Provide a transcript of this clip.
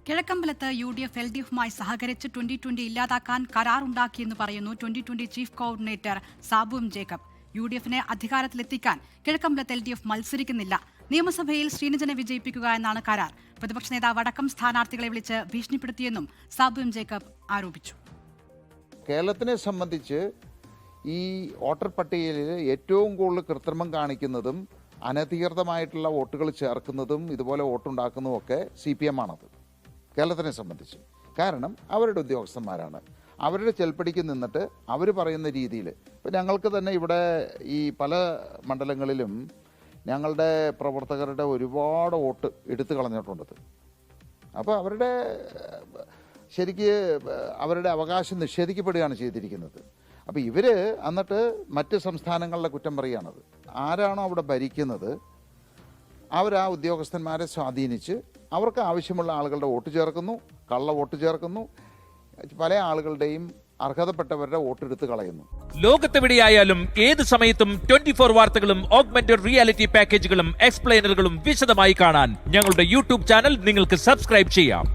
കിഴക്കമ്പലത്ത് UDF LDFുമായി സഹകരിച്ച് 2020 ഇല്ലാതാക്കാൻ കരാറുണ്ടാക്കിയെന്ന് പറയുന്നു 2020 chief coordinator Sabu M Jacob. UDFനെ അധികാരത്തിലെത്തിക്കാൻ കിഴക്കമ്പലത്ത് LDF മത്സരിക്കുന്നില്ല. നിയമസഭയിൽ ശ്രീനിജനെ വിജയിപ്പിക്കുക എന്നാണ് കരാർ. പ്രതിപക്ഷ നേതാവ് അടക്കം സ്ഥാനാർത്ഥികളെ വിളിച്ച് ഭീഷണിപ്പെടുത്തിയെന്നും സാബു എം ജേക്കബ് ആരോപിച്ചു. കേരളത്തിനെ സംബന്ധിച്ച് ഈ വോട്ടർ പട്ടികയിൽ ഏറ്റവും കൂടുതൽ കൃത്രിമം കാണിക്കുന്നതും അനധികൃതമായിട്ടുള്ള വോട്ടുകൾ ചേർക്കുന്നതും ഇതുപോലെ വോട്ടുണ്ടാക്കുന്നതും ഒക്കെ CPM ആണത്. കേരളത്തിനെ സംബന്ധിച്ച് കാരണം അവരുടെ ഉദ്യോഗസ്ഥന്മാരാണ്. അവരുടെ ചെൽപ്പടിക്ക് നിന്നിട്ട് അവർ പറയുന്ന രീതിയിൽ ഇപ്പം ഞങ്ങൾക്ക് തന്നെ ഇവിടെ ഈ പല മണ്ഡലങ്ങളിലും ഞങ്ങളുടെ പ്രവർത്തകരുടെ ഒരുപാട് വോട്ട് എടുത്തു കളഞ്ഞിട്ടുണ്ട്. അപ്പോൾ അവരുടെ ശരിക്ക് അവരുടെ അവകാശം നിഷേധിക്കപ്പെടുകയാണ് ചെയ്തിരിക്കുന്നത്. അപ്പോൾ ഇവർ എന്നിട്ട് മറ്റ് സംസ്ഥാനങ്ങളിലെ കുറ്റം പറയുകയാണത്. ആരാണോ അവിടെ ഭരിക്കുന്നത് അവർ ആ ഉദ്യോഗസ്ഥന്മാരെ സ്വാധീനിച്ച് അവർക്ക് ആവശ്യമുള്ള ആളുകളുടെ വോട്ട് ചേർക്കുന്നു, കള്ള വോട്ട് ചേർക്കുന്നു, പല ആളുകളുടെയും അർഹതപ്പെട്ടവരുടെ വോട്ടെടുത്ത് കളയുന്നു. ലോകത്തെവിടെയായാലും ഏത് സമയത്തും 24 വാർത്തകളും ഓഗ്മെന്റഡ് റിയാലിറ്റി പാക്കേജുകളും എക്സ്പ്ലെയിനറുകളും വിശദമായി കാണാൻ ഞങ്ങളുടെ YouTube ചാനൽ നിങ്ങൾക്ക് സബ്സ്ക്രൈബ് ചെയ്യാം.